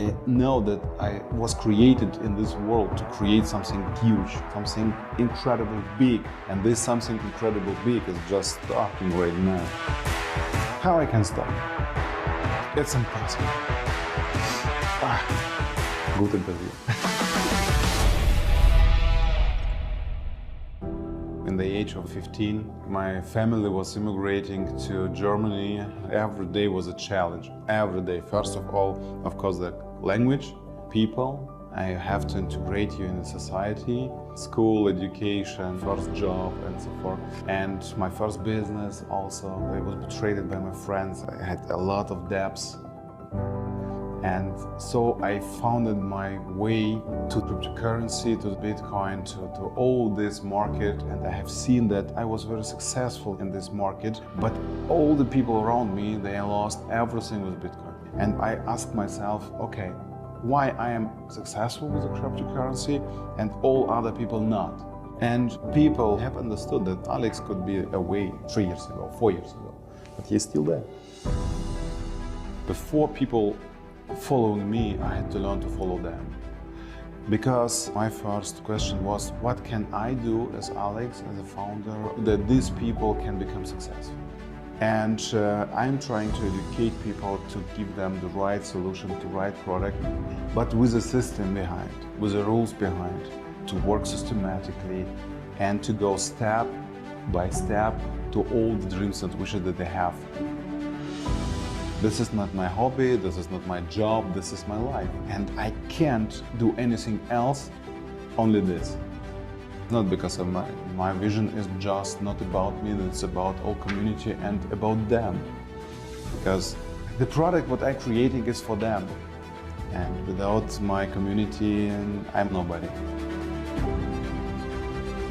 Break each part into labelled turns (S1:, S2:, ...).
S1: I know that I was created in this world to create something huge, something incredibly big. And this something incredibly big is just starting right now. How I can stop? It's impossible. Good interview. In the age of 15, my family was immigrating to Germany. Every day was a challenge. Every day. First of all, of course, the language, people. I have to integrate you in the society, school, education, first job, and so forth. And my first business also, I was betrayed by my friends. I had a lot of debts. And so I founded my way to cryptocurrency, to Bitcoin, to all this market. And I have seen that I was very successful in this market, but all the people around me, they lost everything with Bitcoin. And I asked myself, okay, why I am successful with the cryptocurrency and all other people not? And people have understood that Alex could be away 3 years ago, 4 years ago, but he's still there. Before people following me, I had to learn to follow them. Because my first question was, what can I do as Alex, as a founder, that these people can become successful? And I'm trying to educate people to give them the right solution, the right product, but with a system behind, with the rules behind, to work systematically and to go step by step to all the dreams and wishes that they have. This is not my hobby, this is not my job, this is my life. And I can't do anything else, only this. Not because of my vision is just not about me, it's about all community and about them. Because the product what I'm creating is for them. And without my community, I'm nobody.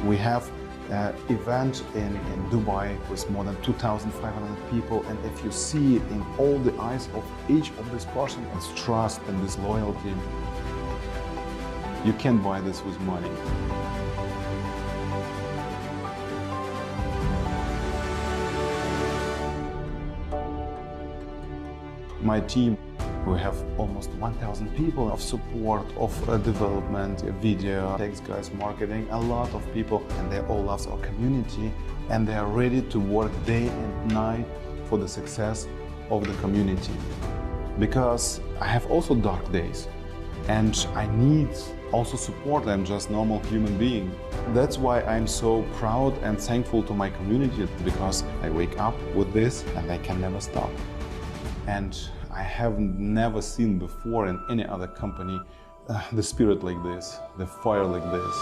S1: We have an event in Dubai with more than 2,500 people, and if you see in all the eyes of each of this person, this trust and this loyalty, you can't buy this with money. My team, we have almost 1,000 people of support, of development, video, text guys, marketing, a lot of people, and they all love our community, and they are ready to work day and night for the success of the community. Because I have also dark days, and I need also support. I'm just normal human being. That's why I'm so proud and thankful to my community, because I wake up with this and I can never stop. And I have never seen before in any other company the spirit like this, the fire like this.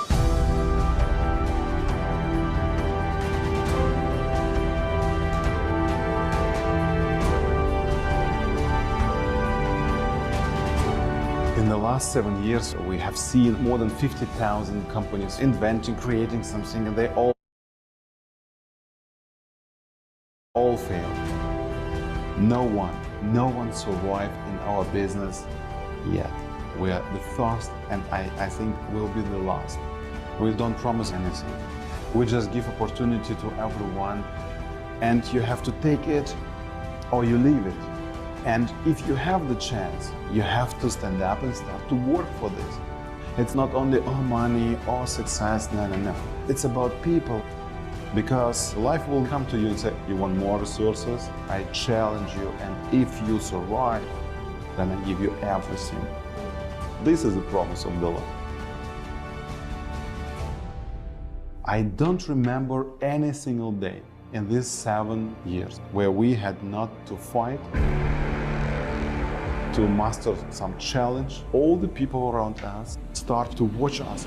S1: In the last 7 years, we have seen more than 50,000 companies inventing, creating something, and they all failed. No one survived in our business yet. We are the first, and I think we'll be the last. We don't promise anything. We just give opportunity to everyone, and you have to take it or you leave it. And if you have the chance, you have to stand up and start to work for this. It's not only money or success, no. It's about people. Because life will come to you and say, you want more resources? I challenge you, and if you survive, then I give you everything. This is the promise of the Lord. I don't remember any single day in these 7 years where we had not to fight, to master some challenge. All the people around us start to watch us.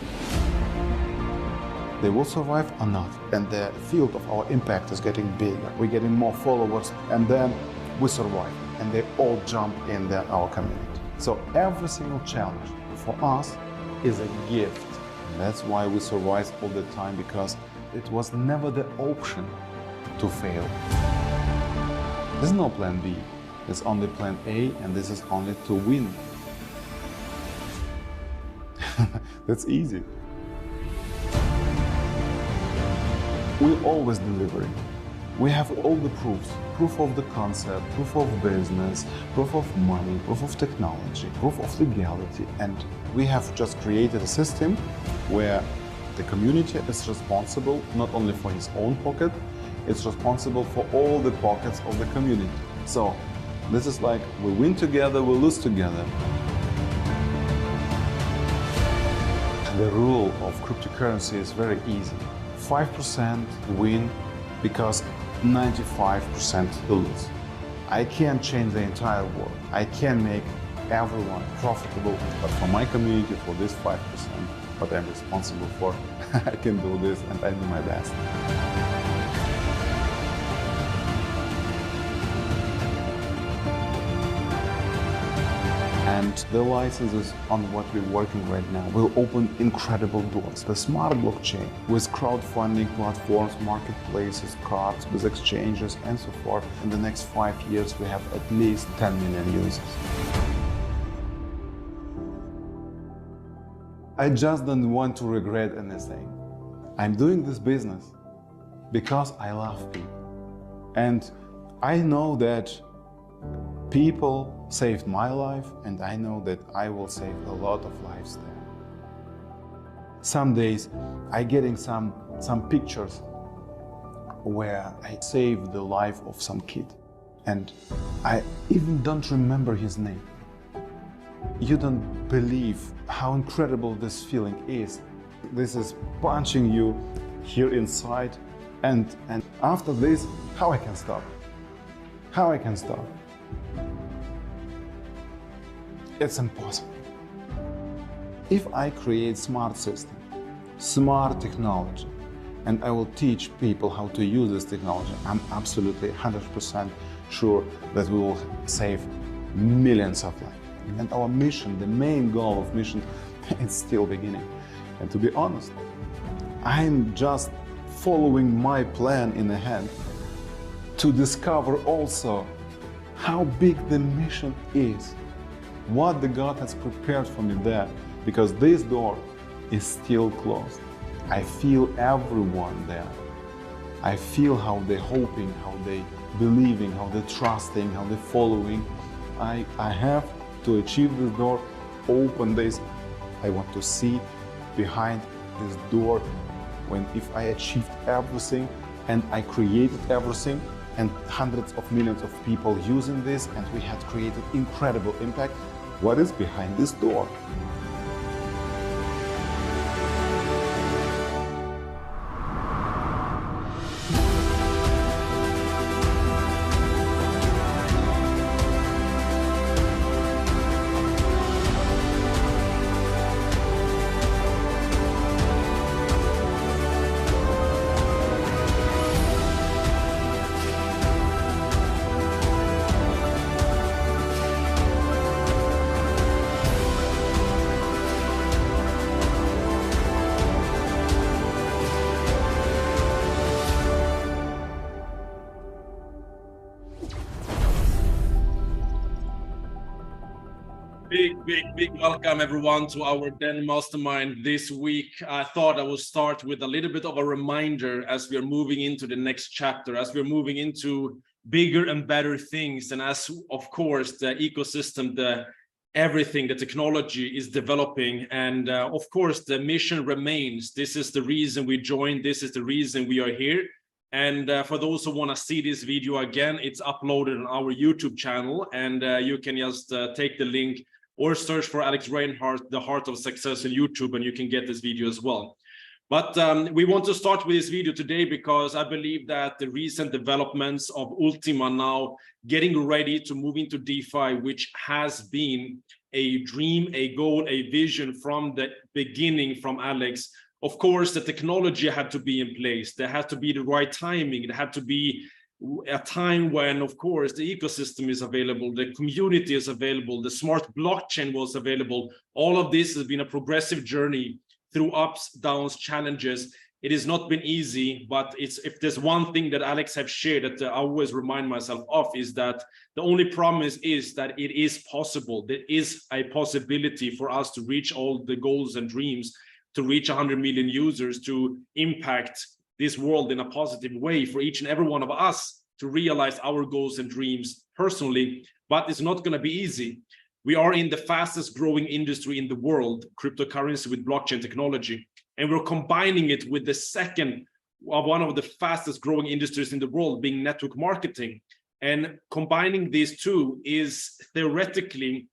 S1: They will survive or not, and the field of our impact is getting bigger. We're getting more followers, and then we survive, and they all jump in our community. So every single challenge for us is a gift. And that's why we survive all the time, because it was never the option to fail. There's no plan B. There's only plan A, and this is only to win. That's easy. We're always delivering. We have all the proofs, proof of the concept, proof of business, proof of money, proof of technology, proof of legality, and we have just created a system where the community is responsible not only for his own pocket, it's responsible for all the pockets of the community. So this is like we win together, we lose together. The rule of cryptocurrency is very easy. 5% win because 95% lose. I can't change the entire world. I can't make everyone profitable, but for my community, for this 5%, what I'm responsible for, I can do this and I do my best. And the licenses on what we're working right now will open incredible doors. The smart blockchain with crowdfunding platforms, marketplaces, cards, with exchanges and so forth. In the next 5 years, we have at least 10 million users. I just don't want to regret anything. I'm doing this business because I love people. And I know that people saved my life, and I know that I will save a lot of lives there. Some days I getting some pictures where I saved the life of some kid, and I even don't remember his name. You don't believe how incredible this feeling is. This is punching you here inside, and after this, how I can stop? How I can stop? It's impossible. If I create smart system, smart technology, and I will teach people how to use this technology, I'm absolutely 100% sure that we will save millions of lives. And our mission, the main goal of mission, it's still beginning. And to be honest, I'm just following my plan in the hand to discover also how big the mission is, what the God has prepared for me there, because this door is still closed. I feel everyone there. I feel how they're hoping, how they believing, how they're trusting, how they're following. I have to achieve this door, open this. I want to see behind this door when if I achieved everything and I created everything and hundreds of millions of people using this and we had created incredible impact, what is behind this door?
S2: Big welcome everyone to our Den Mastermind this week. I thought I would start with a little bit of a reminder as we are moving into the next chapter, as we're moving into bigger and better things. And as of course, the ecosystem, everything, the technology is developing. And of course, the mission remains. This is the reason we joined. This is the reason we are here. And for those who want to see this video again, it's uploaded on our YouTube channel. And you can just take the link or search for Alex Reinhardt, The Heart of Success on YouTube, and you can get this video as well. But we want to start with this video today because I believe that the recent developments of Ultima now getting ready to move into DeFi, which has been a dream, a goal, a vision from the beginning from Alex. Of course, the technology had to be in place. There had to be the right timing. There had to be a time when, of course, the ecosystem is available, the community is available, the smart blockchain was available. All of this has been a progressive journey through ups, downs, challenges. It has not been easy, but if there's one thing that Alex have shared that I always remind myself of is that the only promise is that it is possible. There is a possibility for us to reach all the goals and dreams, to reach 100 million users, to impact this world in a positive way for each and every one of us to realize our goals and dreams personally, but it's not going to be easy. We are in the fastest growing industry in the world, cryptocurrency with blockchain technology, and we're combining it with the second one of the fastest growing industries in the world, being network marketing. And combining these two is theoretically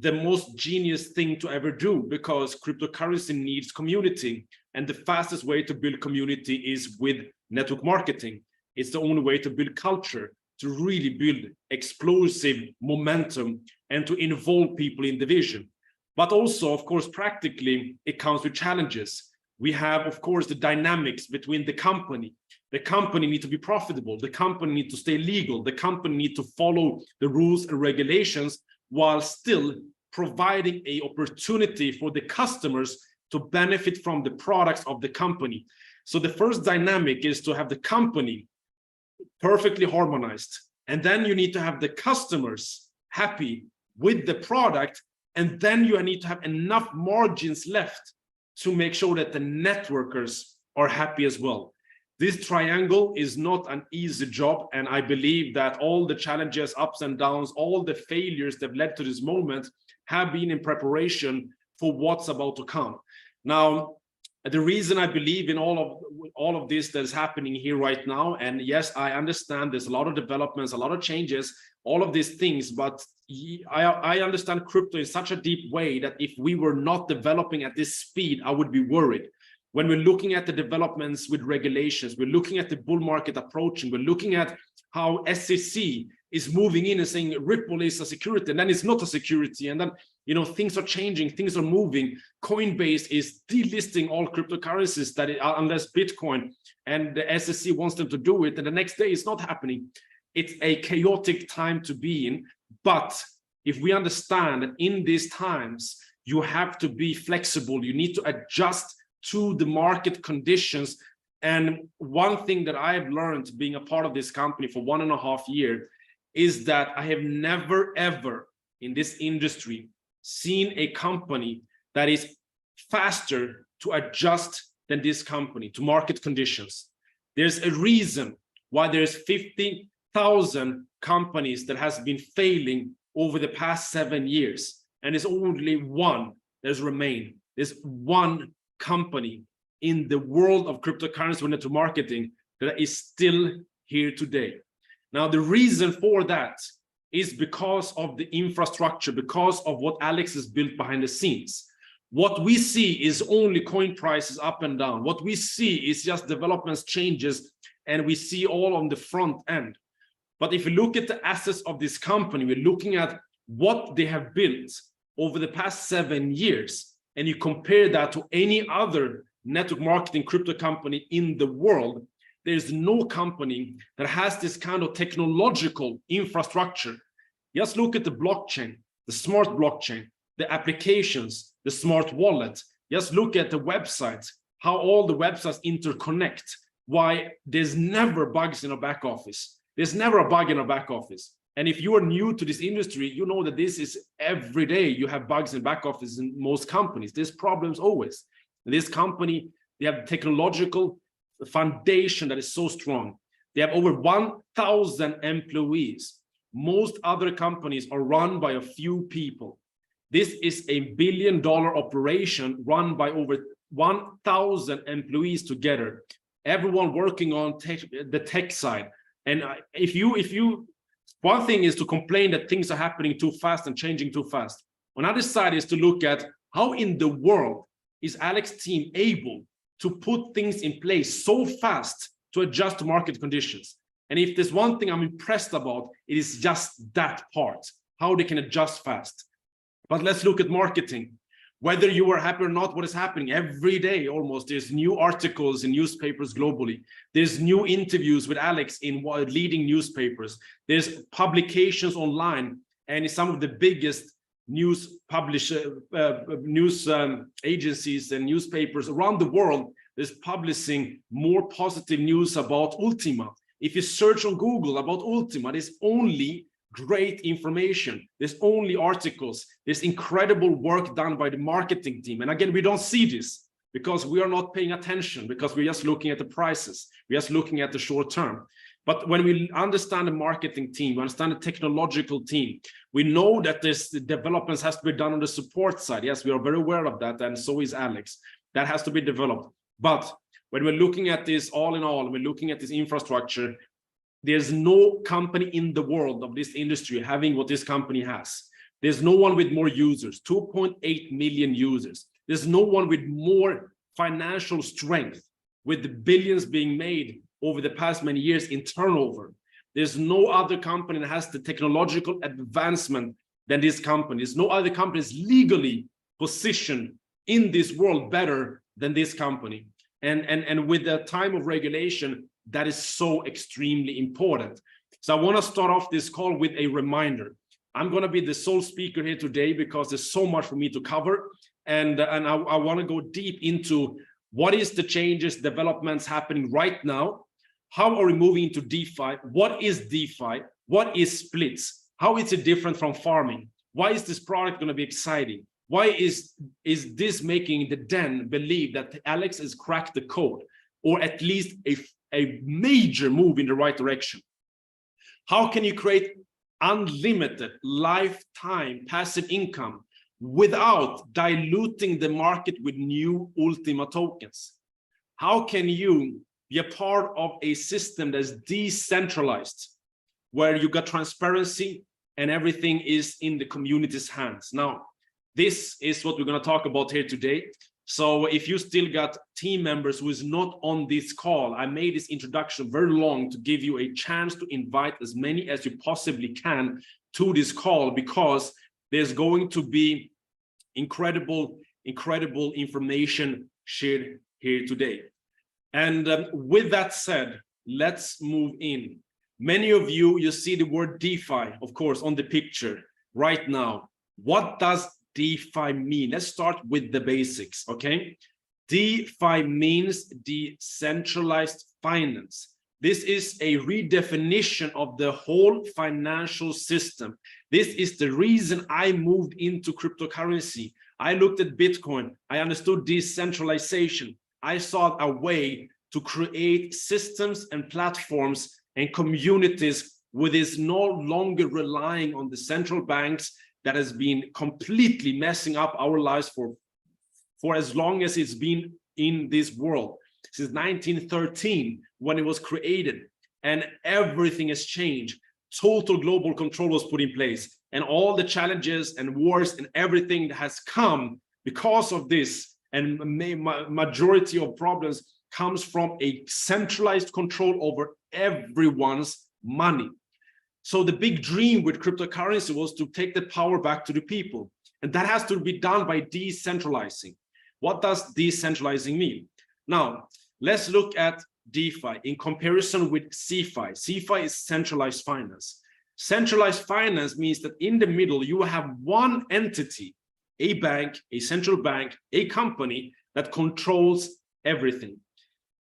S2: the most genius thing to ever do, because cryptocurrency needs community, and the fastest way to build community is with network marketing. It's the only way to build culture, to really build explosive momentum and to involve people in the vision. But also, of course, practically, it comes with challenges. We have, of course, the dynamics between the company. The company needs to be profitable. The company needs to stay legal. The company needs to follow the rules and regulations while still providing an opportunity for the customers to benefit from the products of the company. So the first dynamic is to have the company perfectly harmonized. And then you need to have the customers happy with the product. And then you need to have enough margins left to make sure that the networkers are happy as well. This triangle is not an easy job. And I believe that all the challenges, ups and downs, all the failures that led to this moment have been in preparation for what's about to come. Now, the reason I believe in all of this that is happening here right now, and yes, I understand there's a lot of developments, a lot of changes, all of these things, but I understand crypto in such a deep way that if we were not developing at this speed, I would be worried. When we're looking at the developments with regulations, we're looking at the bull market approaching, we're looking at how SEC is moving in and saying Ripple is a security, and then it's not a security, and then things are changing, things are moving. Coinbase is delisting all cryptocurrencies unless Bitcoin, and the SEC wants them to do it, and the next day it's not happening. It's a chaotic time to be in, but if we understand that in these times you have to be flexible, you need to adjust to the market conditions. And one thing that I have learned being a part of this company for 1.5 years is that I have never, ever in this industry seen a company that is faster to adjust than this company to market conditions. There's a reason why there's 50,000 companies that has been failing over the past 7 years. And there's only one that's remained. There's one company in the world of cryptocurrency and network marketing that is still here today. Now, the reason for that is because of the infrastructure, because of what Alex has built behind the scenes. What we see is only coin prices up and down. What we see is just developments, changes, and we see all on the front end. But if you look at the assets of this company, we're looking at what they have built over the past 7 years, and you compare that to any other network marketing crypto company in the world, there's no company that has this kind of technological infrastructure. Just look at the blockchain, the smart blockchain, the applications, the smart wallet. Just look at the websites, how all the websites interconnect, why there's never bugs in a back office. There's never a bug in a back office. And if you are new to this industry, you know that this is every day you have bugs in back office in most companies. There's problems always. This company, they have technological foundation that is so strong. They have over 1,000 employees. Most other companies are run by a few people. This is $1 billion operation run by over 1,000 employees together. Everyone working on the tech side. And one thing is to complain that things are happening too fast and changing too fast. Another side is to look at how in the world is Alex's team able to put things in place so fast to adjust to market conditions. And if there's one thing I'm impressed about, it is just that part, how they can adjust fast. But let's look at marketing. Whether you are happy or not, what is happening every day almost, there's new articles in newspapers globally. There's new interviews with Alex in leading newspapers. There's publications online, and some of the biggest news agencies and newspapers around the world is publishing more positive news about Ultima. If you search on Google about Ultima, there's only great information. There's only articles. There's incredible work done by the marketing team. And again, we don't see this because we are not paying attention, because we're just looking at the prices, we're just looking at the short term. But when we understand the marketing team, we understand the technological team, we know that this developments has to be done on the support side. Yes, we are very aware of that, and so is Alex. That has to be developed. But when we're looking at this all in all, we're looking at this infrastructure, there's no company in the world of this industry having what this company has. There's no one with more users, 2.8 million users. There's no one with more financial strength, with the billions being made over the past many years in turnover. There's no other company that has the technological advancement than this company. There's no other company that's legally positioned in this world better than this company. And with the time of regulation, that is so extremely important. So I want to start off this call with a reminder. I'm going to be the sole speaker here today because there's so much for me to cover. And I want to go deep into what is the changes, developments happening right now. How are we moving into DeFi? What is DeFi? What is splits? How is it different from farming? Why is this product going to be exciting? Why is this making the Den believe that Alex has cracked the code, or at least a major move in the right direction? How can you create unlimited lifetime passive income without diluting the market with new Ultima tokens? How can you be a part of a system that's decentralized, where you got transparency and everything is in the community's hands? Now, this is what we're going to talk about here today. So if you still got team members who is not on this call, I made this introduction very long to give you a chance to invite as many as you possibly can to this call, because there's going to be incredible information shared here today. And with that said, let's move in. Many of you see the word DeFi, of course, on the picture right now. What does DeFi mean? Let's start with the basics, okay? DeFi means decentralized finance. This is a redefinition of the whole financial system. This is the reason I moved into cryptocurrency. I looked at Bitcoin. I understood decentralization. I saw a way to create systems and platforms and communities which is no longer relying on the central banks that has been completely messing up our lives for as long as it's been in this world, since 1913 when it was created, and everything has changed. Total global control was put in place, and all the challenges and wars and everything that has come because of this, and majority of problems comes from a centralized control over everyone's money. So the big dream with cryptocurrency was to take the power back to the people. And that has to be done by decentralizing. What does decentralizing mean? Now, let's look at DeFi in comparison with CeFi. CeFi is centralized finance. Centralized finance means that in the middle, you have one entity, a bank, a central bank, a company that controls everything.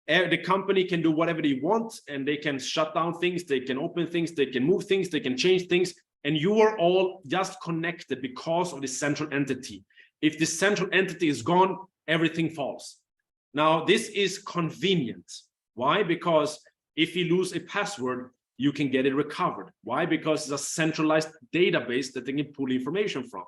S2: The company can do whatever they want, and they can shut down things, they can open things, they can move things, they can change things, and you are all just connected because of the central entity. If the central entity is gone, everything falls. Now, this is convenient. Why? Because if you lose a password, you can get it recovered. Why? Because it's a centralized database that they can pull information from.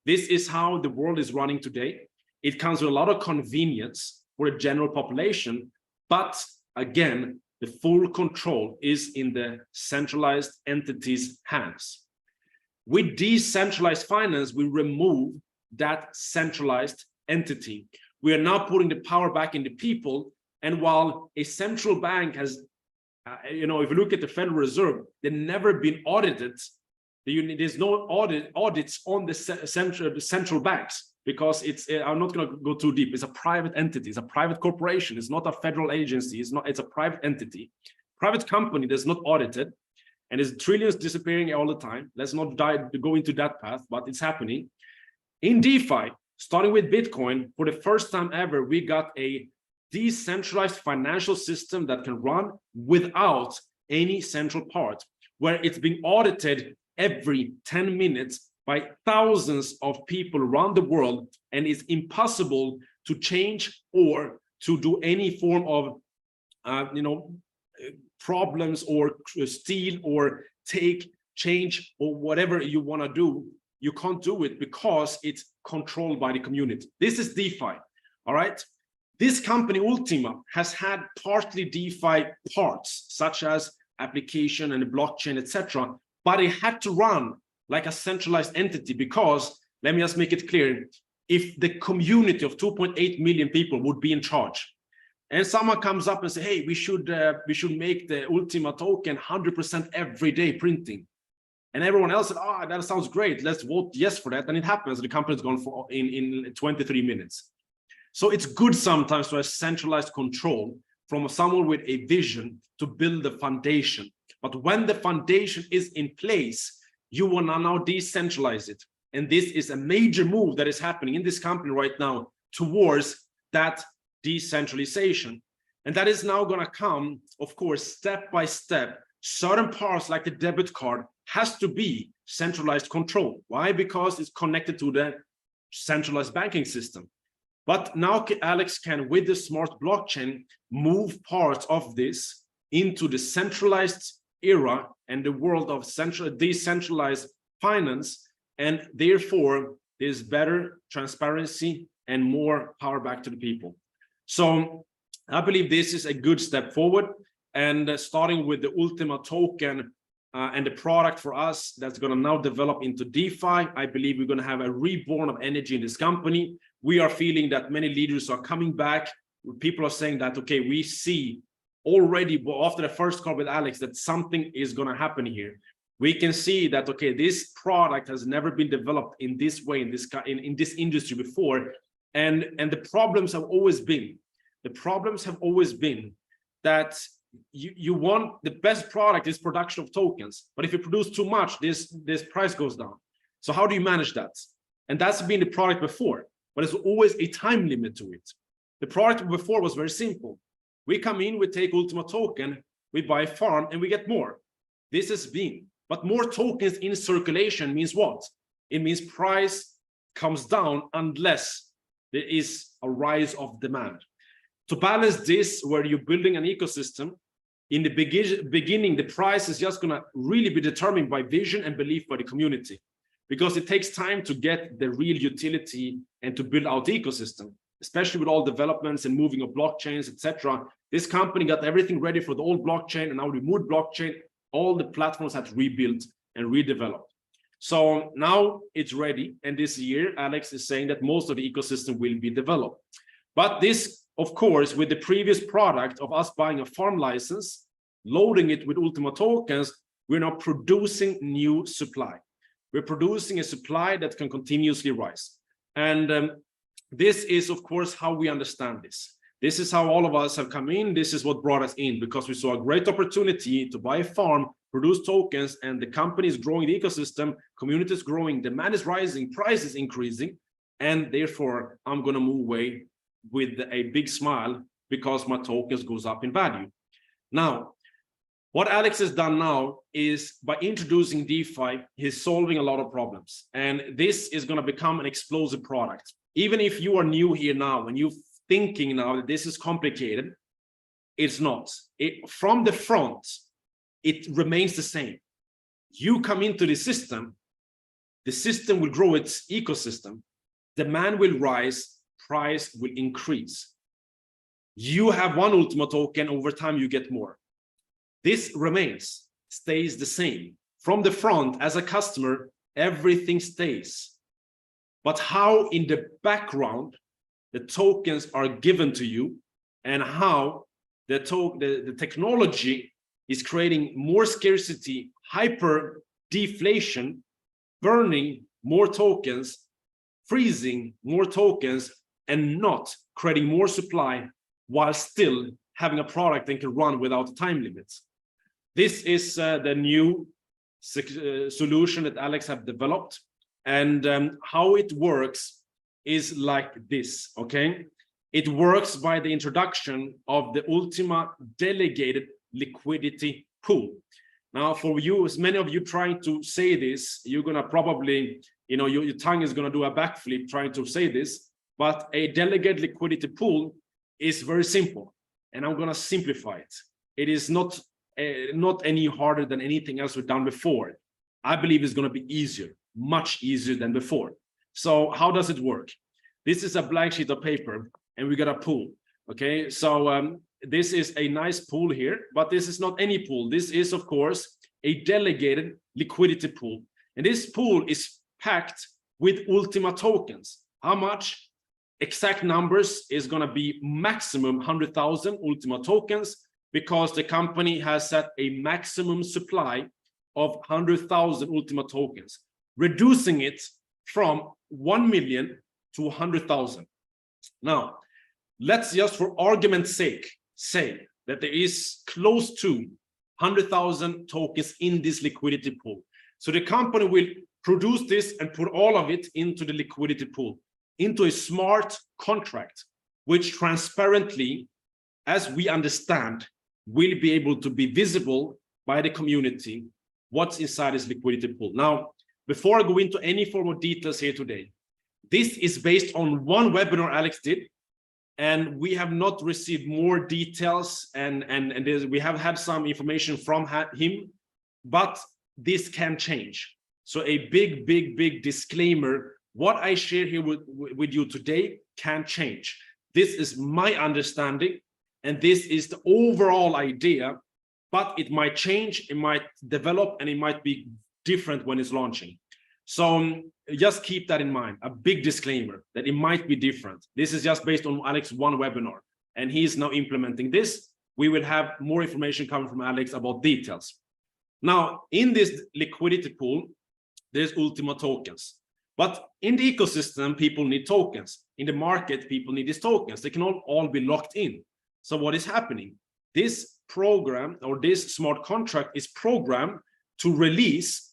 S2: This is how the world is running today. It comes with a lot of convenience for the general population, but again, the full control is in the centralized entity's hands. With decentralized finance, we remove that centralized entity. We are now putting the power back in the people. And while a central bank has, if you look at the Federal Reserve, they've never been audited. There's no audits on the central banks, because I'm not going to go too deep. It's a private entity. It's a private corporation. It's not a federal agency. It's a private entity. Private company that's not audited, and there's trillions disappearing all the time. Let's not go into that path, but it's happening. In DeFi, starting with Bitcoin, for the first time ever, we got a decentralized financial system that can run without any central part, where it's being audited every 10 minutes by thousands of people around the world, and it's impossible to change or to do any form of problems or steal or take, change, or whatever you want to do. You can't do it because it's controlled by the community. This is DeFi. All right. This company Ultima has had partly DeFi parts, such as application and the blockchain, etc. But it had to run like a centralized entity because, let me just make it clear, if the community of 2.8 million people would be in charge, and someone comes up and say, hey, we should make the Ultima token 100% every day printing, and everyone else said, oh, that sounds great, let's vote yes for that, and it happens, the company's gone for in 23 minutes. So it's good sometimes to have centralized control from someone with a vision to build the foundation. But when the foundation is in place, you will now decentralize it. And this is a major move that is happening in this company right now towards that decentralization. And that is now going to come, of course, step by step. Certain parts like the debit card has to be centralized control. Why? Because it's connected to the centralized banking system. But now Alex can, with the smart blockchain, move parts of this into the centralized era and the world of decentralized finance. And therefore, there's better transparency and more power back to the people. So I believe this is a good step forward. And starting with the Ultima token and the product for us that's going to now develop into DeFi, I believe we're going to have a reborn of energy in this company. We are feeling that many leaders are coming back. People are saying that, okay, we see already after the first call with Alex that something is going to happen here. We can see that, okay, this product has never been developed in this way, in this industry before. And the problems have always been, that you want the best product is production of tokens. But if you produce too much, this price goes down. So how do you manage that? And that's been the product before, but there's always a time limit to it. The product before was very simple. We come in, we take Ultima token, we buy a farm, and we get more. This has been, but more tokens in circulation means what? It means price comes down unless there is a rise of demand. To balance this, where you're building an ecosystem, in the beginning, the price is just going to really be determined by vision and belief by the community, because it takes time to get the real utility and to build out the ecosystem, especially with all developments and moving of blockchains, etc. This company got everything ready for the old blockchain, and now we moved blockchain. All the platforms had rebuilt and redeveloped. So now it's ready. And this year, Alex is saying that most of the ecosystem will be developed. But this, of course, with the previous product of us buying a farm license, loading it with Ultima tokens, we're now producing new supply. We're producing a supply that can continuously rise. And this is, of course, how we understand this. This is how all of us have come in. This is what brought us in, because we saw a great opportunity to buy a farm, produce tokens, and the company is growing the ecosystem, community is growing, demand is rising, price is increasing, and therefore I'm going to move away with a big smile because my tokens goes up in value. Now, what Alex has done now is by introducing DeFi, he's solving a lot of problems. And this is going to become an explosive product. Even if you are new here now and you're thinking now that this is complicated, it's not. From the front, it remains the same. You come into the system will grow its ecosystem, demand will rise, price will increase. You have one Ultima token, over time you get more. This remains, stays the same. From the front, as a customer, everything stays. But how in the background the tokens are given to you, and how the technology is creating more scarcity, hyper deflation, burning more tokens, freezing more tokens, and not creating more supply while still having a product that can run without time limits. This is the new solution that Alex have developed. And how it works is like this, okay? It works by the introduction of the Ultima Delegated liquidity pool. Now, for you, as many of you trying to say this, you're gonna probably, your tongue is gonna do a backflip trying to say this. but a delegated liquidity pool is very simple, and I'm going to simplify it. It is not any harder than anything else we've done before. I believe it's going to be easier, much easier than before. So how does it work? This is a blank sheet of paper, and we got a pool. Okay, so this is a nice pool here, but this is not any pool. This is, of course, a delegated liquidity pool. And this pool is packed with Ultima tokens. How much? Exact numbers is going to be maximum 100,000 Ultima tokens, because the company has set a maximum supply of 100,000 Ultima tokens, reducing it from 1 million to 100,000. Now, let's just for argument's sake say that there is close to 100,000 tokens in this liquidity pool. So the company will produce this and put all of it into the liquidity pool, into a smart contract, which transparently, as we understand, will be able to be visible by the community what's inside this liquidity pool. Now, before I go into any form of details here today, this is based on one webinar Alex did, and we have not received more details, and we have had some information from him, but this can change. So a big disclaimer, what I share here with you today can change. This is my understanding, and this is the overall idea, but it might change, it might develop, and it might be different when it's launching. So just keep that in mind, a big disclaimer that it might be different. This is just based on Alex's one webinar, and he's now implementing this. We will have more information coming from Alex about details. Now, in this liquidity pool, there's Ultima tokens. But in the ecosystem, people need tokens. In the market, people need these tokens. They can all be locked in. So what is happening? This program, or this smart contract, is programmed to release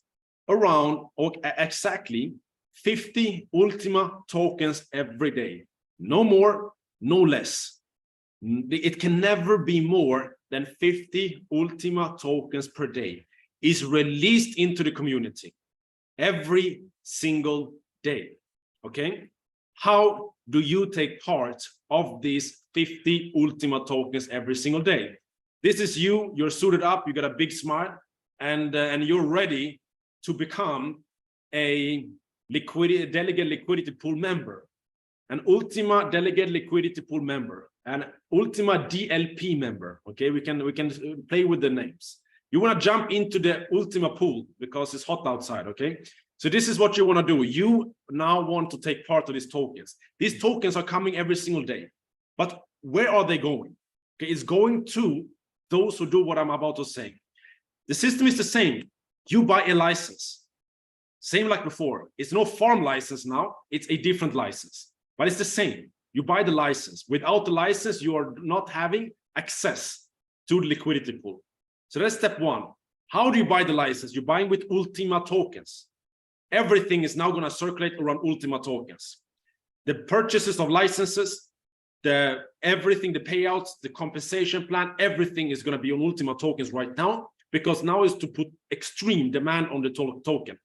S2: around or exactly 50 Ultima tokens every day. No more, no less. It can never be more than 50 Ultima tokens per day is released into the community every single day. Okay? How do you take part of these 50 Ultima tokens every single day? This is you, you're suited up, you got a big smile, and you're ready to become a delegated liquidity pool member, an Ultima delegated liquidity pool member, an Ultima DLP member. Okay, we can play with the names. You want to jump into the Ultima pool because it's hot outside. Okay, so this is what you want to do. You now want to take part of these tokens. These tokens are coming every single day, but where are they going? Okay, it's going to those who do what I'm about to say. The system is the same. You buy a license, same like before. It's no farm license now, it's a different license, but it's the same. You buy the license. Without the license, you are not having access to the liquidity pool. So that's step one. How do you buy the license? You're buying with Ultima tokens. Everything is now going to circulate around Ultima tokens. The purchases of licenses, everything, the payouts, the compensation plan, everything is going to be on Ultima tokens right now, because now is to put extreme demand on the token.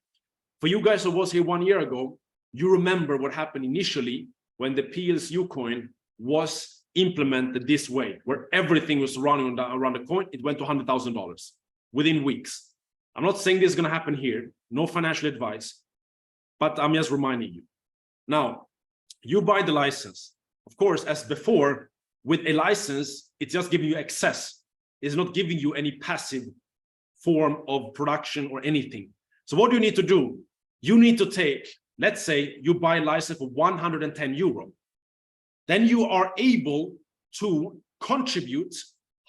S2: For you guys who was here 1 year ago, you remember what happened initially when the PLSU coin was implemented this way, where everything was running around the coin. It went to $100,000 within weeks. I'm not saying this is going to happen here, no financial advice, but I'm just reminding you. Now, you buy the license. Of course, as before, with a license, it's just giving you access. It's not giving you any passive form of production or anything. So what do you need to do? You need to take, let's say you buy a license for 110 euro. Then you are able to contribute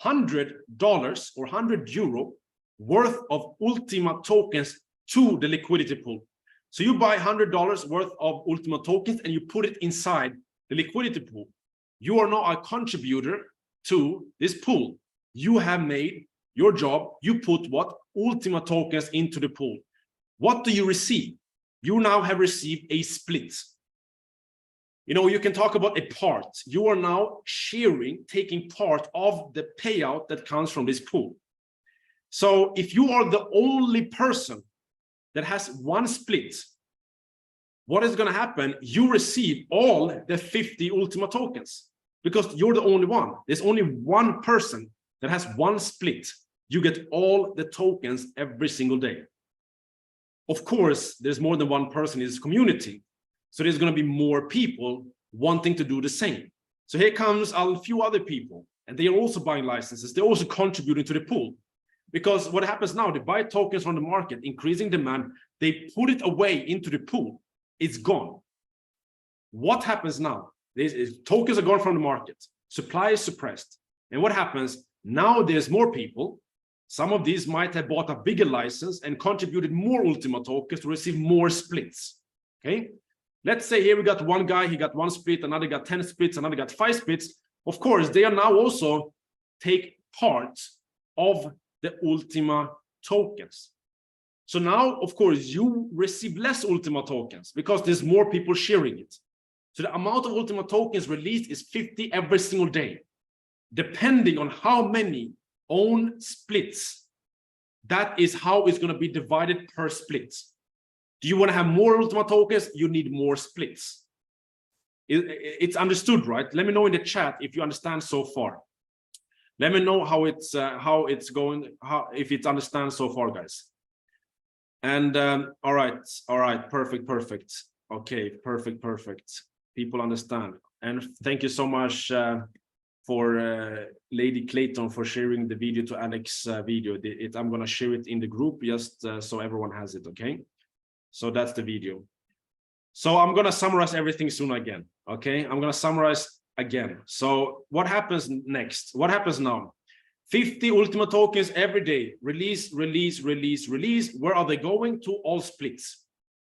S2: $100 or 100 euro worth of Ultima tokens to the liquidity pool. So you buy $100 worth of Ultima tokens and you put it inside the liquidity pool. You are now a contributor to this pool. You have made your job. You put what? Ultima tokens into the pool. What do you receive? You now have received a split. You know, you can talk about a part. You are now sharing, taking part of the payout that comes from this pool. So if you are the only person that has one split, what is going to happen? You receive all the 50 Ultima tokens because you're the only one. There's only one person that has one split. You get all the tokens every single day. Of course, there's more than one person in this community. So there's going to be more people wanting to do the same. So here comes a few other people, and they are also buying licenses. They're also contributing to the pool. Because what happens now, they buy tokens from the market, increasing demand, they put it away into the pool. It's gone. What happens now? Tokens are gone from the market. Supply is suppressed. And what happens? Now there's more people. Some of these might have bought a bigger license and contributed more Ultima tokens to receive more splits. Okay? Let's say here we got one guy, he got one split, another got 10 splits, another got 5 splits. Of course, they are now also take part of the Ultima tokens. So now, of course, you receive less Ultima tokens because there's more people sharing it. So the amount of Ultima tokens released is 50 every single day, depending on how many own splits. That is how it's going to be divided per split. Do you want to have more Ultima tokens? You need more splits. It's understood, right? Let me know in the chat if you understand so far. Let me know how it's going, if it's understand so far, guys. And all right, perfect. Okay, perfect. People understand. And thank you so much for Lady Clayton for sharing the video to Alex video. I'm gonna share it in the group just so everyone has it, okay? So that's the video. So I'm gonna summarize everything soon again, okay? I'm gonna summarize again. So what happens next? What happens now? 50 Ultima tokens every day. Release. Where are they going? To all splits.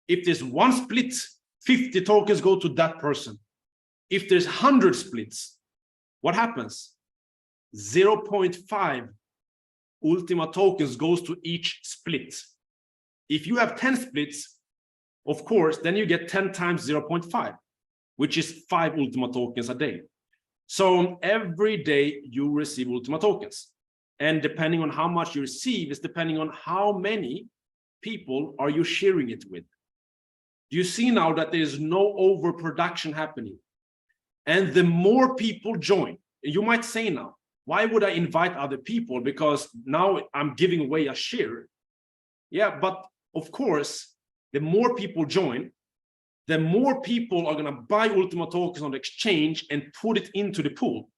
S2: If there's one split, 50 tokens go to that person. If there's 100 splits, what happens? 0.5 Ultima tokens goes to each split. If you have 10 splits, of course, then you get 10 times 0.5, which is 5 Ultima tokens a day. So every day you receive Ultima tokens. And depending on how much you receive is depending on how many people are you sharing it with. You see now that there's no overproduction happening. And the more people join, you might say now, why would I invite other people? Because now I'm giving away a share. Yeah, but of course, the more people join, the more people are going to buy Ultima tokens on the exchange and put it into the pool,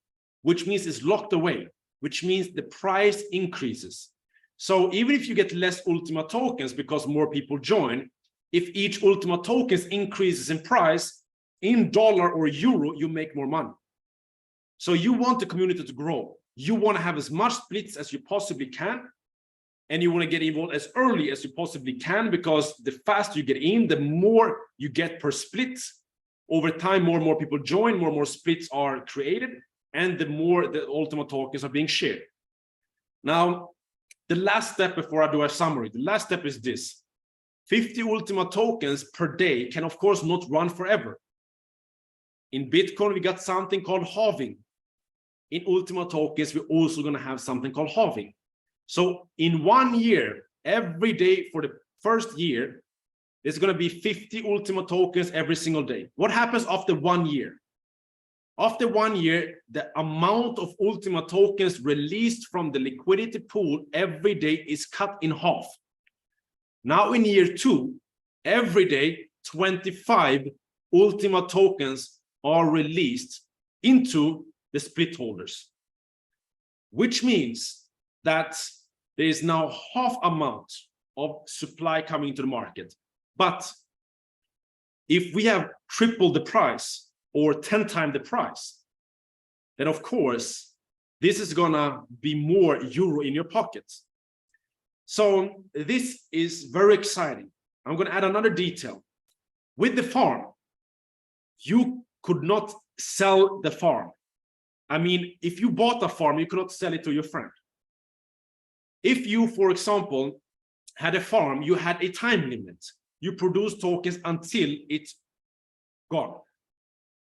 S2: which means it's locked away, which means the price increases. So even if you get less Ultima tokens because more people join, if each Ultima tokens increases in price, in dollar or euro, you make more money. So you want the community to grow. You want to have as much splits as you possibly can. And you want to get involved as early as you possibly can, because the faster you get in, the more you get per split. Over time, more and more people join, more and more splits are created, and the more the Ultima tokens are being shared. Now, the last step before I do a summary, the last step is this. 50 Ultima tokens per day can, of course, not run forever. In Bitcoin, we got something called halving. In Ultima tokens, we're also going to have something called halving. So in 1 year, every day for the first year, there's going to be 50 Ultima tokens every single day. What happens after 1 year? After 1 year, the amount of Ultima tokens released from the liquidity pool every day is cut in half. Now in year 2, every day, 25 Ultima tokens are released into the split holders, which means that there is now half amount of supply coming into the market. But if we have tripled the price or 10 times the price, then of course, this is gonna be more euro in your pocket. So this is very exciting. I'm gonna add another detail. With the farm, you could not sell the farm. I mean, if you bought a farm, you could not sell it to your friend. If you, for example, had a farm, you had a time limit. You produce tokens until it's gone.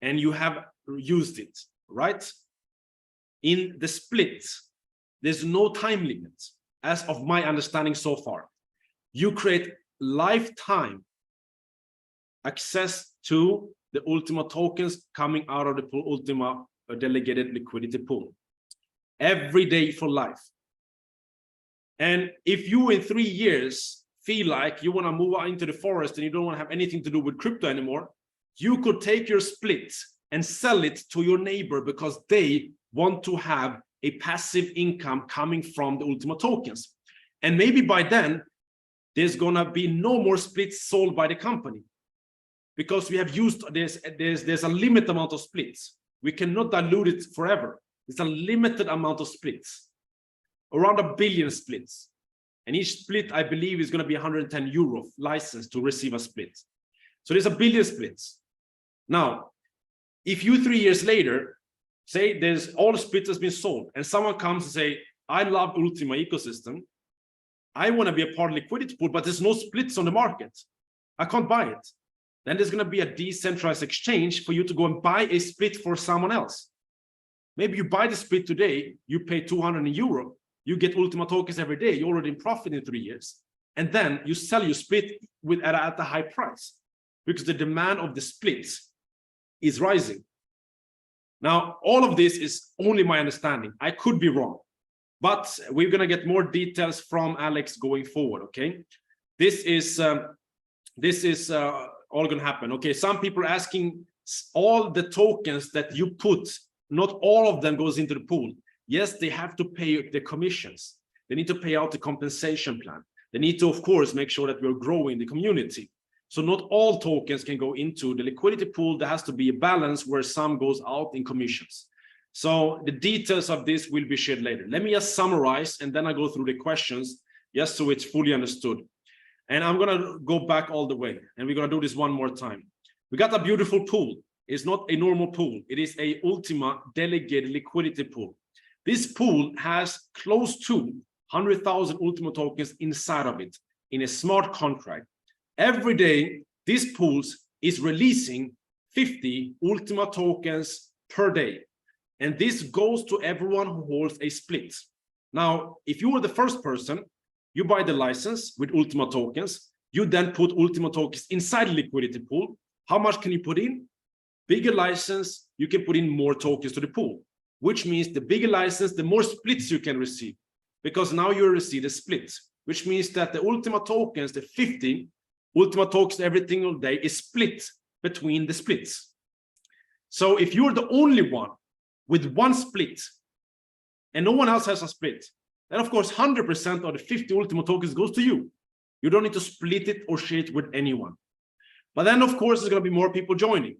S2: And you have used it, right? In the split, there's no time limit, as of my understanding so far. You create lifetime access to the Ultima tokens coming out of the pool, Ultima delegated liquidity pool, every day for life. And if you in 3 years feel like you want to move out into the forest and you don't want to have anything to do with crypto anymore, you could take your split and sell it to your neighbor because they want to have a passive income coming from the Ultima tokens. And maybe by then, there's gonna be no more splits sold by the company because we have used there's a limited amount of splits. We cannot dilute it forever. It's a limited amount of splits, around 1 billion splits. And each split, I believe, is gonna be 110 euro license to receive a split. So there's 1 billion splits. Now, if you 3 years later, say there's all the splits has been sold and someone comes and say, I love Ultima ecosystem. I want to be a part of liquidity pool, but there's no splits on the market. I can't buy it. Then there's going to be a decentralized exchange for you to go and buy a split for someone else. Maybe you buy the split today, you pay 200 euro, you get Ultima tokens every day, you're already in profit in 3 years. And then you sell your split at a high price because the demand of the splits is rising. Now, all of this is only my understanding. I could be wrong, but we're going to get more details from Alex going forward, okay? This is all going to happen, okay? Some people are asking all the tokens that you put, not all of them goes into the pool. Yes, they have to pay the commissions. They need to pay out the compensation plan. They need to, of course, make sure that we're growing the community. So not all tokens can go into the liquidity pool. There has to be a balance where some goes out in commissions. So the details of this will be shared later. Let me just summarize, and then I go through the questions, just so it's fully understood. And I'm going to go back all the way, and we're going to do this one more time. We got a beautiful pool. It's not a normal pool. It is a Ultima delegated liquidity pool. This pool has close to 100,000 Ultima tokens inside of it in a smart contract. Every day, this pool is releasing 50 Ultima tokens per day. And this goes to everyone who holds a split. Now, if you were the first person, you buy the license with Ultima tokens. You then put Ultima tokens inside the liquidity pool. How much can you put in? Bigger license, you can put in more tokens to the pool, which means the bigger license, the more splits you can receive, because now you receive a split, which means that the Ultima tokens, the 50 Ultima tokens every single day is split between the splits. So if you're the only one with one split and no one else has a split, then of course 100% of the 50 Ultima tokens goes to you. You don't need to split it or share it with anyone. But then of course there's going to be more people joining.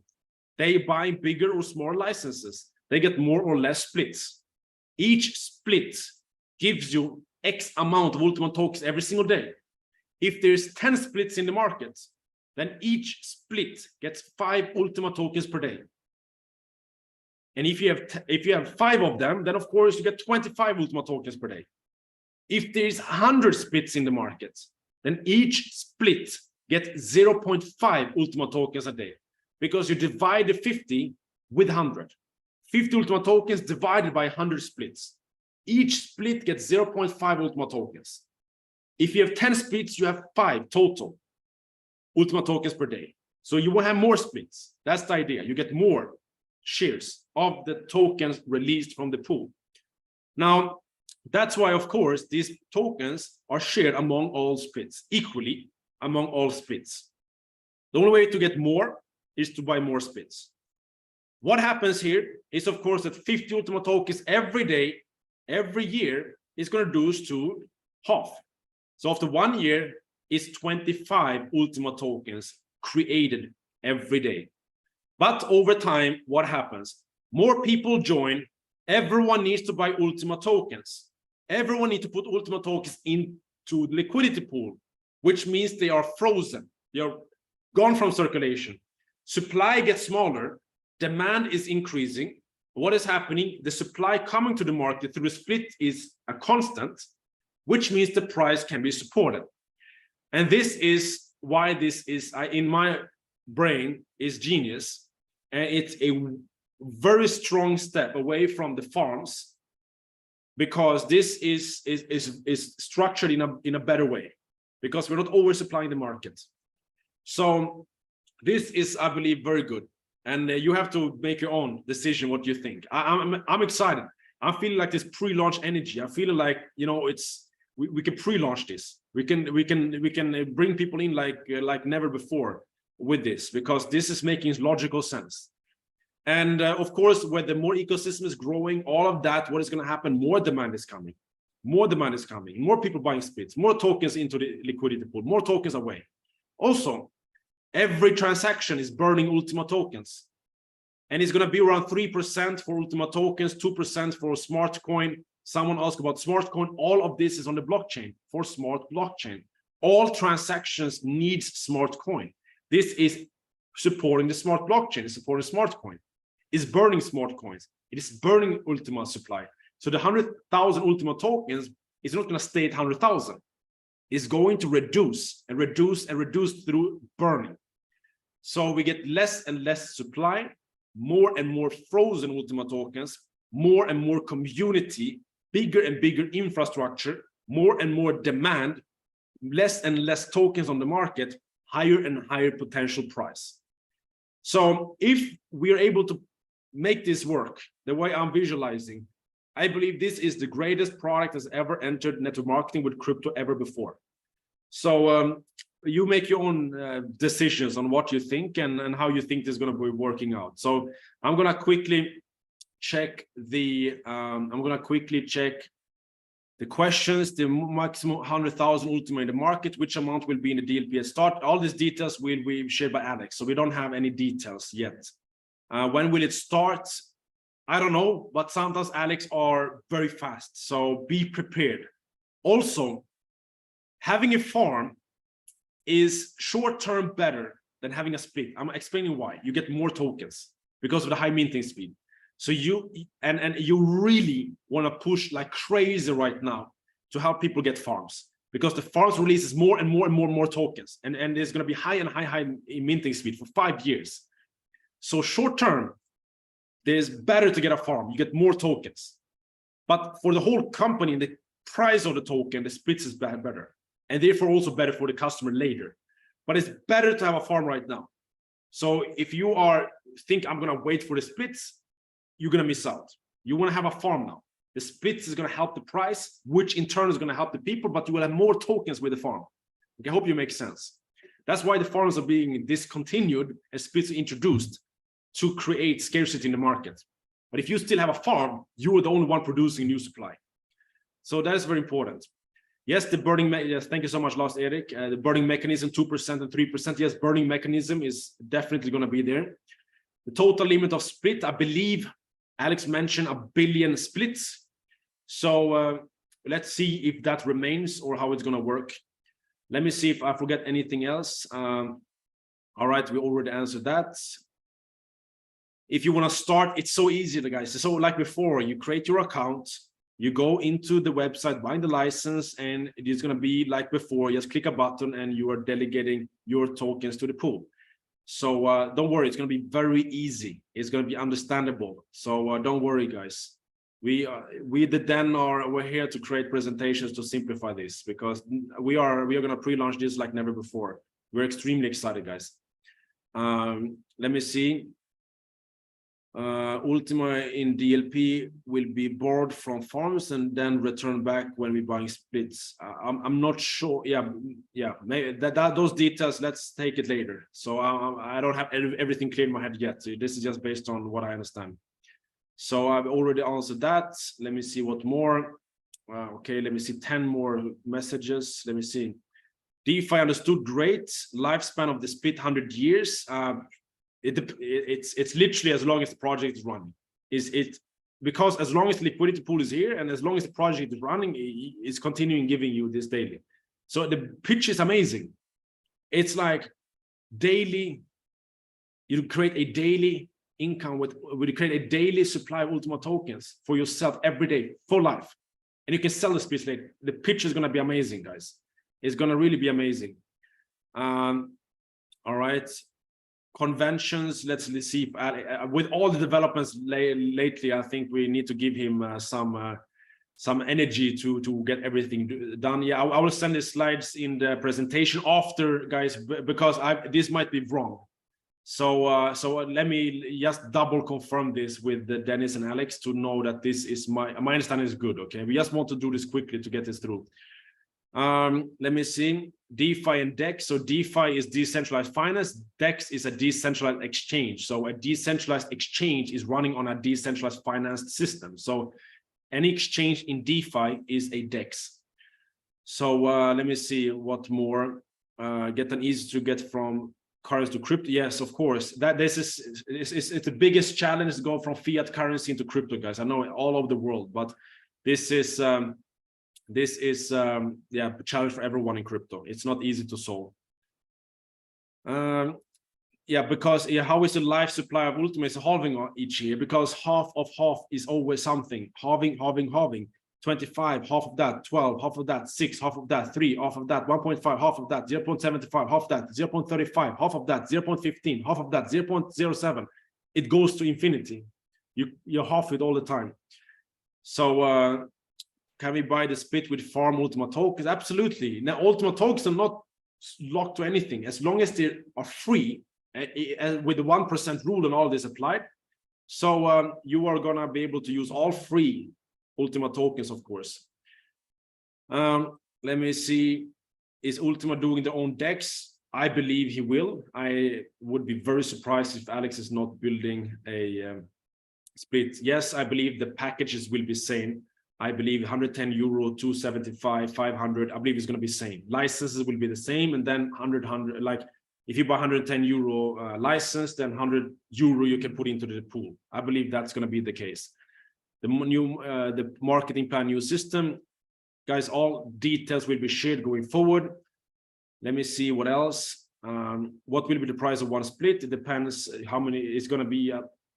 S2: They buy bigger or smaller licenses. They get more or less splits. Each split gives you X amount of Ultima tokens every single day. If there's 10 splits in the market, then each split gets 5 Ultima tokens per day. And if you have 5 of them, then of course you get 25 Ultima tokens per day. If there's 100 splits in the market, then each split gets 0.5 Ultima tokens a day, because you divide the 50 with 100. 50 Ultima tokens divided by 100 splits. Each split gets 0.5 Ultima tokens. If you have 10 splits, you have 5 total Ultima tokens per day. So you will have more splits. That's the idea. You get more shares of the tokens released from the pool. Now, that's why, of course, these tokens are shared among all splits, equally among all splits. The only way to get more is to buy more splits. What happens here is, of course, that 50 Ultima tokens every day, every year is going to reduce to half. So after 1 year, is 25 Ultima tokens created every day. But over time, what happens? More people join. Everyone needs to buy Ultima tokens. Everyone needs to put Ultima tokens into the liquidity pool, which means they are frozen. They are gone from circulation. Supply gets smaller. Demand is increasing. What is happening? The supply coming to the market through the split is a constant, which means the price can be supported. And this is why this is, in my brain, is genius. And it's a very strong step away from the farms, because this is structured in a better way, because we're not oversupplying the market. So this is, I believe, very good. And you have to make your own decision what you think. I'm excited. I feel like this pre-launch energy. I feel like, you know, it's we can pre-launch this. We can bring people in like never before with this, because this is making logical sense. And of course, when the more ecosystem is growing, all of that, what is going to happen? More demand is coming. More demand is coming. More people buying splits. More tokens into the liquidity pool. More tokens away. Also, every transaction is burning Ultima tokens. And it's going to be around 3% for Ultima tokens, 2% for smart coin. Someone asked about smart coin. All of this is on the blockchain for smart blockchain. All transactions need smart coin. This is supporting the smart blockchain. It's supporting smart coin. It's burning smart coins. It is burning Ultima supply. So the 100,000 Ultima tokens is not going to stay at 100,000. It's going to reduce and reduce and reduce through burning. So we get less and less supply, more and more frozen Ultima tokens, more and more community, bigger and bigger infrastructure, more and more demand, less and less tokens on the market, higher and higher potential price. So if we are able to make this work the way I'm visualizing, I believe this is the greatest product that's ever entered network marketing with crypto ever before. So you make your own decisions on what you think and how you think this is going to be working out. So I'm going to quickly check the questions, the maximum 100,000 Ultima in the market, which amount will be in the DLP at start. All these details will be shared by Alex, so we don't have any details yet. When will it start? I don't know, but sometimes Alex are very fast, so be prepared. Also, having a farm is short-term better than having a split. I'm explaining why. You get more tokens because of the high minting speed. So you really want to push like crazy right now to help people get farms, because the farms releases more and more and more and more tokens, and there's going to be high and high minting speed for 5 years. So short-term, there's better to get a farm. You get more tokens, but for the whole company, the price of the token, the splits is better, and therefore also better for the customer later. But it's better to have a farm right now. So if you think I'm going to wait for the splits, you're going to miss out. You want to have a farm now. The splits is going to help the price, which in turn is going to help the people, but you will have more tokens with the farm. Okay, I hope you make sense. That's why the farms are being discontinued and splits are introduced to create scarcity in the market. But if you still have a farm, you are the only one producing new supply. So that is very important. Yes, the burning, yes, thank you so much, Lars Erik. The burning mechanism, 2% and 3%. Yes, burning mechanism is definitely going to be there. The total limit of split, I believe Alex mentioned 1 billion splits. So let's see if that remains or how it's going to work. Let me see if I forget anything else. All right, we already answered that. If you want to start, it's so easy, guys. So like before, you create your account, you go into the website, bind the license, and it is going to be like before. Just click a button and you are delegating your tokens to the pool. So don't worry, it's going to be very easy. It's going to be understandable. So don't worry, guys. We're here to create presentations to simplify this, because we are going to pre-launch this like never before. We're extremely excited, guys. Let me see. Ultima in DLP will be borrowed from farms and then return back when we're buying splits. I'm not sure. Yeah, maybe those details, let's take it later. So I don't have everything clear in my head yet. So this is just based on what I understand. So I've already answered that. Let me see what more. Okay, let me see 10 more messages. Let me see. DeFi understood, great. Lifespan of the split 100 years. It's literally as long as the project is running. Because as long as the liquidity pool is here and as long as the project is running, it's continuing giving you this daily. So the pitch is amazing. It's like daily, you create a daily income with you create a daily supply of Ultima tokens for yourself every day for life, and you can sell the splits later. The pitch is going to be amazing, guys. It's going to really be amazing. All right. Conventions, let's see if with all the developments lately, I think we need to give him some energy to get everything done. Yeah, I will send the slides in the presentation after, guys, because this might be wrong. So let me just double confirm this with Dennis and Alex to know that this is my understanding is good. Okay, we just want to do this quickly to get this through. Let me see. DeFi and DEX. So DeFi is decentralized finance. DEX is a decentralized exchange. So a decentralized exchange is running on a decentralized finance system. So any exchange in DeFi is a DEX. So let me see what more. Get an easy to get from currency to crypto. Yes, of course. It's the biggest challenge to go from fiat currency into crypto, guys. I know all over the world, but this is yeah, a challenge for everyone in crypto. It's not easy to solve. Yeah, because how is the life supply of Ultima is halving each year? Because half of half is always something. Halving. 25, half of that, 12, half of that, 6, half of that, 3, half of that, 1.5, half of that, 0.75, half of that, 0.35, half of that, 0.15, half of that, 0.07. It goes to infinity. You're half it all the time. So can we buy the split with farm Ultima tokens? Absolutely. Now Ultima tokens are not locked to anything as long as they are free, with the 1% rule and all this applied. So you are gonna be able to use all free Ultima tokens, of course. Let me see. Is Ultima doing their own DEX? I believe he will. I would be very surprised if Alex is not building a split. Yes, I believe the packages will be same. I believe 110 euro, 275, 500. I believe it's going to be same. Licenses will be the same, and then 100. Like if you buy 110 euro license, then 100 euro you can put into the pool. I believe that's going to be the case. The new the marketing plan, new system, guys. All details will be shared going forward. Let me see what else. What will be the price of one split? It depends how many it's going to be,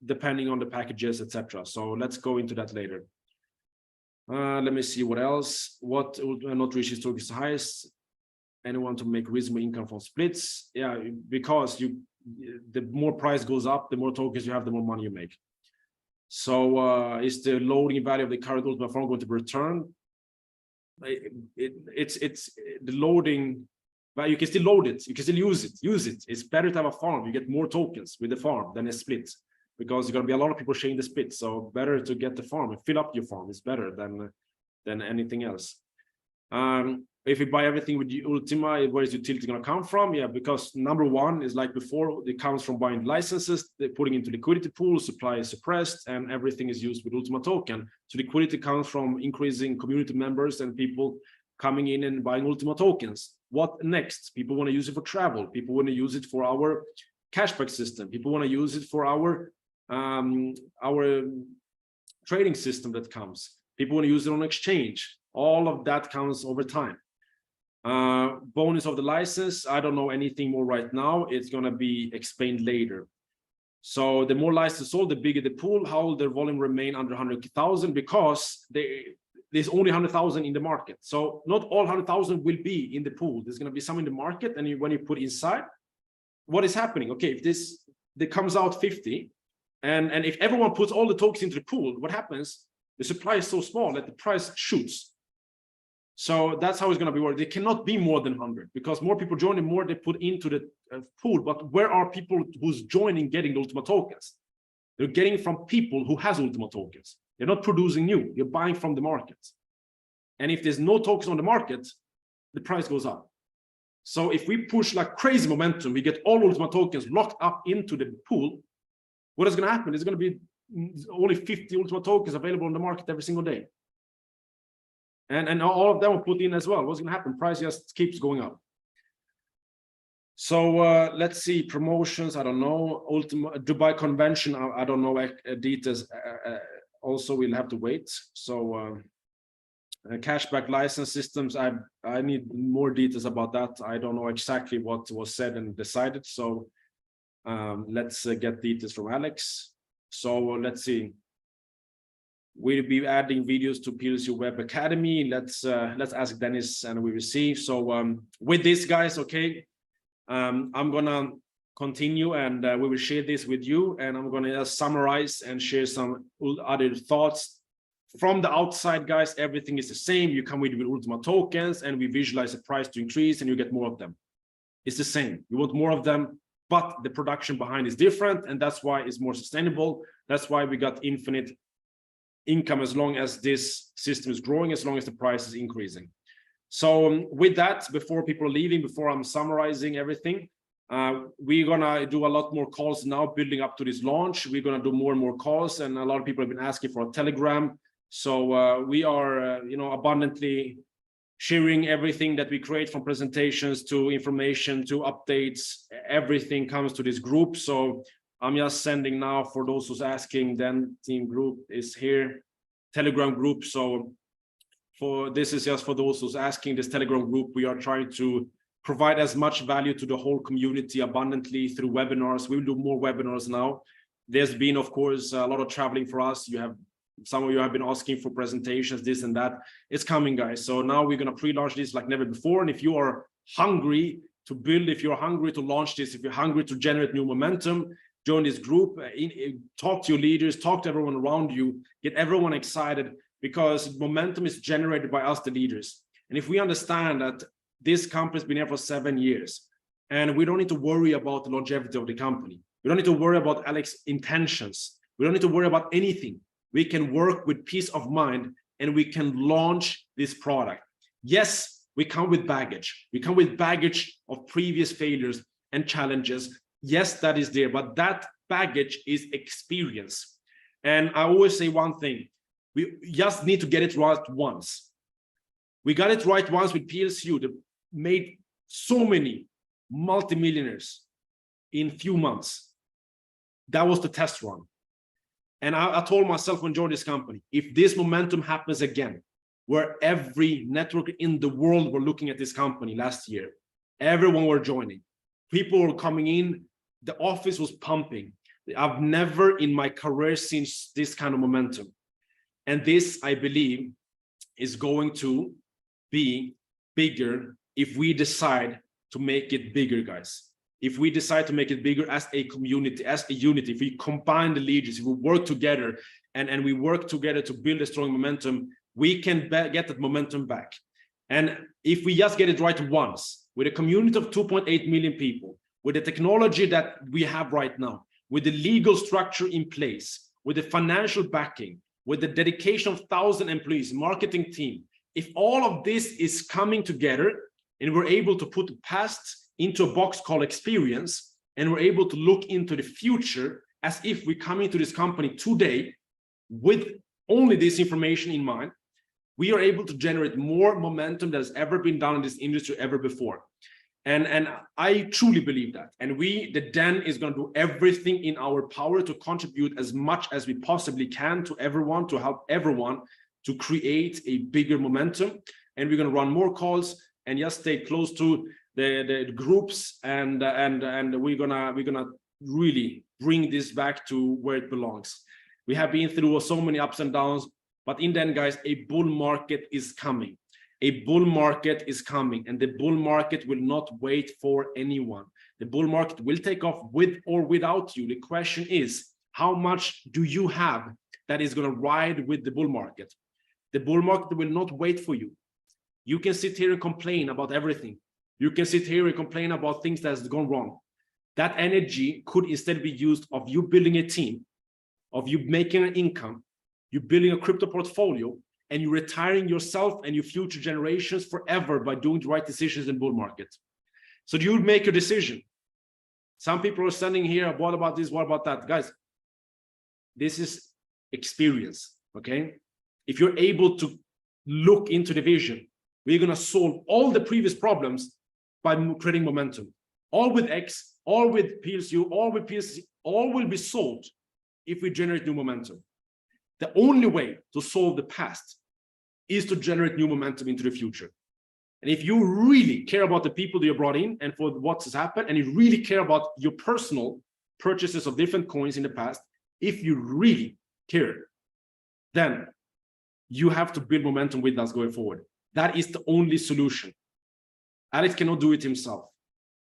S2: depending on the packages, etc. So let's go into that later. Let me see what else. What not reach historical highest? Anyone to make reasonable income from splits? Yeah, because the more price goes up, the more tokens you have, the more money you make. So is the loading value of the current Ultima farm going to be returned? It's the loading, but you can still load it. You can still use it. It's better to have a farm. You get more tokens with the farm than a split, because you're going to be a lot of people sharing the split. So better to get the farm and fill up your farm. It's better than anything else. If you buy everything with the Ultima, where is utility going to come from? Yeah, because number one is like before, it comes from buying licenses, they're putting into liquidity pool, supply is suppressed, and everything is used with Ultima token. So liquidity comes from increasing community members and people coming in and buying Ultima tokens. What next? People want to use it for travel. People want to use it for our cashback system. People want to use it for our trading system that comes. People want to use it on exchange. All of that comes over time. Bonus of the license, I don't know anything more right now. It's going to be explained later. So the more licenses sold, the bigger the pool. How will their volume remain under 100,000? Because there's only 100,000 in the market. So not all 100,000 will be in the pool. There's going to be some in the market, and when you put inside, what is happening? Okay, if there comes out 50, and if everyone puts all the tokens into the pool, what happens? The supply is so small that the price shoots. So that's how it's going to be working. They cannot be more than 100, because more people join, the more they put into the pool. But where are people who's joining getting the Ultima tokens? They're getting from people who has Ultima tokens. They're not producing new. You're buying from the market. And if there's no tokens on the market, the price goes up. So if we push like crazy momentum, we get all Ultima tokens locked up into the pool, what is going to happen? There's going to be only 50 Ultima tokens available on the market every single day. And all of them will put in as well. What's going to happen? Price just keeps going up. So let's see, promotions, I don't know. Ultima Dubai convention, I don't know details. Also, we'll have to wait. So cashback license systems, I need more details about that. I don't know exactly what was said and decided. So let's get details from Alex. So let's see. We'll be adding videos to PLC Web Academy. Let's ask Dennis and we receive. So with this, guys, okay, I'm gonna continue and we will share this with you, and I'm gonna summarize and share some other thoughts from the outside, guys. Everything is the same. You come with Ultima tokens and we visualize the price to increase and you get more of them. It's the same. You want more of them, but the production behind is different, and that's why it's more sustainable. That's why we got infinite income as long as this system is growing, as long as the price is increasing. So with that, before people are leaving, before I'm summarizing everything, we're gonna do a lot more calls now building up to this launch. We're gonna do more and more calls, and a lot of people have been asking for a Telegram. So we are, abundantly sharing everything that we create, from presentations to information to updates. Everything comes to this group. So I'm just sending now, for those who's asking, then team group is here, Telegram group. So this is just for those who's asking, this Telegram group. We are trying to provide as much value to the whole community abundantly through webinars. We will do more webinars now. There's been, of course, a lot of traveling for us. Some of you have been asking for presentations, this and that. It's coming, guys. So now we're going to pre-launch this like never before. And if you are hungry to build, if you're hungry to launch this, if you're hungry to generate new momentum, join this group, talk to your leaders, talk to everyone around you, get everyone excited, because momentum is generated by us, the leaders. And if we understand that this company has been here for 7 years, and we don't need to worry about the longevity of the company. We don't need to worry about Alex's intentions. We don't need to worry about anything. We can work with peace of mind, and we can launch this product. Yes, we come with baggage. We come with baggage of previous failures and challenges. Yes, that is there, but that baggage is experience. And I always say one thing, we just need to get it right once. We got it right once with PLCU that made so many multimillionaires in few months. That was the test run. And I told myself when joining this company, if this momentum happens again, where every network in the world were looking at this company last year, everyone were joining, people were coming in, the office was pumping. I've never in my career seen this kind of momentum. And this, I believe, is going to be bigger if we decide to make it bigger, guys. If we decide to make it bigger as a community, as a unity, if we combine the leaders, if we work together and we work together to build a strong momentum, we can get that momentum back. And if we just get it right once, with a community of 2.8 million people, with the technology that we have right now, with the legal structure in place, with the financial backing, with the dedication of 1,000 employees, marketing team, if all of this is coming together and we're able to put the past into a box called experience, and we're able to look into the future as if we come into this company today with only this information in mind, we are able to generate more momentum that has ever been done in this industry ever before. And I truly believe that. And we, the Den, is going to do everything in our power to contribute as much as we possibly can to everyone, to help everyone to create a bigger momentum. And we're going to run more calls and just stay close to the groups, and we're gonna really bring this back to where it belongs. We have been through so many ups and downs, but in the end, guys, a bull market is coming. A bull market is coming, and the bull market will not wait for anyone. The bull market will take off with or without you. The question is, how much do you have that is going to ride with the bull market? The bull market will not wait for you. You can sit here and complain about everything. You can sit here and complain about things that has gone wrong. That energy could instead be used of you building a team, of you making an income, you building a crypto portfolio, and you retiring yourself and your future generations forever by doing the right decisions in bull market. So you make your decision. Some people are standing here, what about this, what about that? Guys, this is experience, okay? If you're able to look into the vision, we're gonna solve all the previous problems by creating momentum. All with X, all with PLCU, all with PLC, all will be solved if we generate new momentum. The only way to solve the past is to generate new momentum into the future. And if you really care about the people that you brought in and for what has happened, and you really care about your personal purchases of different coins in the past, if you really care, then you have to build momentum with us going forward. That is the only solution. Alex cannot do it himself.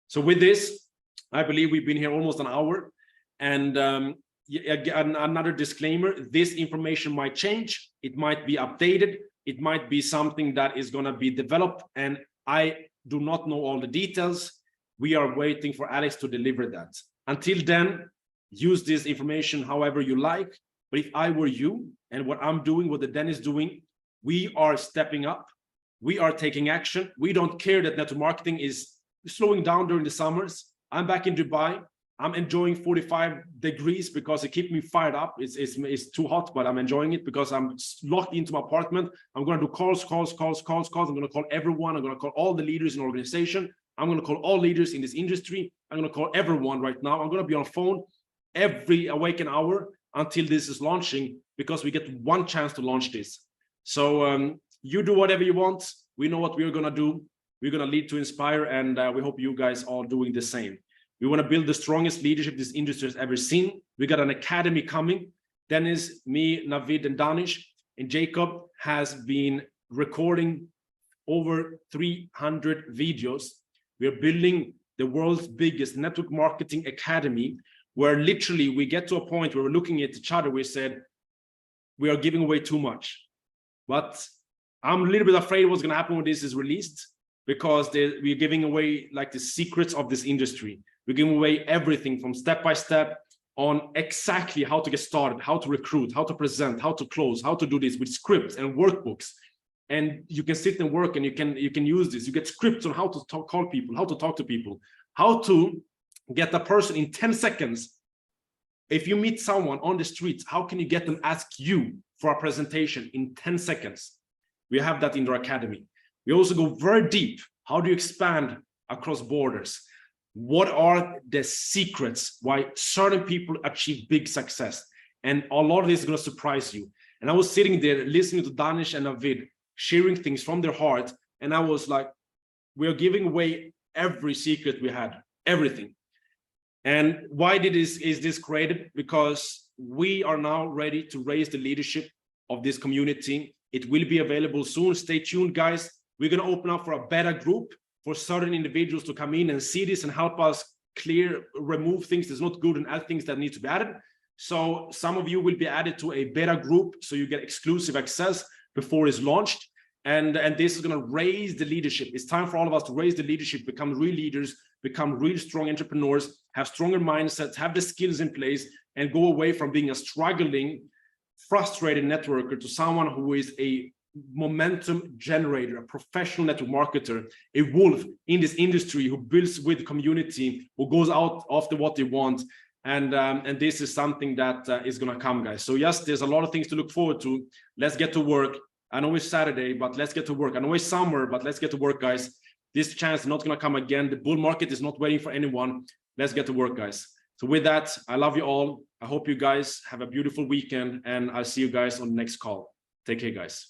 S2: So with this, I believe we've been here almost an hour. And again, another disclaimer, this information might change. It might be updated. It might be something that is going to be developed. And I do not know all the details. We are waiting for Alex to deliver that. Until then, use this information however you like. But if I were you and what I'm doing, what the Den is doing, we are stepping up. We are taking action. We don't care that network marketing is slowing down during the summers. I'm back in Dubai. I'm enjoying 45 degrees because it keeps me fired up. It's too hot, but I'm enjoying it because I'm locked into my apartment. I'm going to do calls. I'm going to call everyone. I'm going to call all the leaders in the organization. I'm going to call all leaders in this industry. I'm going to call everyone right now. I'm going to be on phone every awaken hour until this is launching, because we get one chance to launch this. So you do whatever you want. We know what we're going to do. We're going to lead to inspire, and we hope you guys are doing the same. We want to build the strongest leadership this industry has ever seen. We got an academy coming. Dennis, me, Navid, and Danish, and Jacob has been recording over 300 videos. We are building the world's biggest network marketing academy, where literally we get to a point where we're looking at each other. We said, we are giving away too much. But I'm a little bit afraid what's going to happen when this is released, because we're giving away like the secrets of this industry. We're giving away everything from step by step on exactly how to get started, how to recruit, how to present, how to close, how to do this with scripts and workbooks. And you can sit and work, and you can use this. You get scripts on how to call people, how to talk to people, how to get a person in 10 seconds. If you meet someone on the streets, how can you get them ask you for a presentation in 10 seconds? We have that in our academy. We also go very deep. How do you expand across borders? What are the secrets why certain people achieve big success? And a lot of this is going to surprise you. And I was sitting there listening to Danish and Navid sharing things from their heart, and I was like, we are giving away every secret we had, everything. And why is this created? Because we are now ready to raise the leadership of this community. It will be available soon. Stay tuned, guys. We're going to open up for a beta group for certain individuals to come in and see this and help us remove things that's not good and add things that need to be added. So some of you will be added to a beta group, so you get exclusive access before it's launched. And this is going to raise the leadership. It's time for all of us to raise the leadership, become real leaders, become real strong entrepreneurs, have stronger mindsets, have the skills in place, and go away from being a struggling, frustrated networker to someone who is a momentum generator, a professional network marketer, a wolf in this industry who builds with the community, who goes out after what they want. And this is something that is going to come, guys. So yes, there's a lot of things to look forward to. Let's get to work. I know it's Saturday, but let's get to work. I know it's summer, but let's get to work, guys. This chance is not going to come again. The bull market is not waiting for anyone. Let's get to work, guys. So with that, I love you all. I hope you guys have a beautiful weekend, and I'll see you guys on the next call. Take care, guys.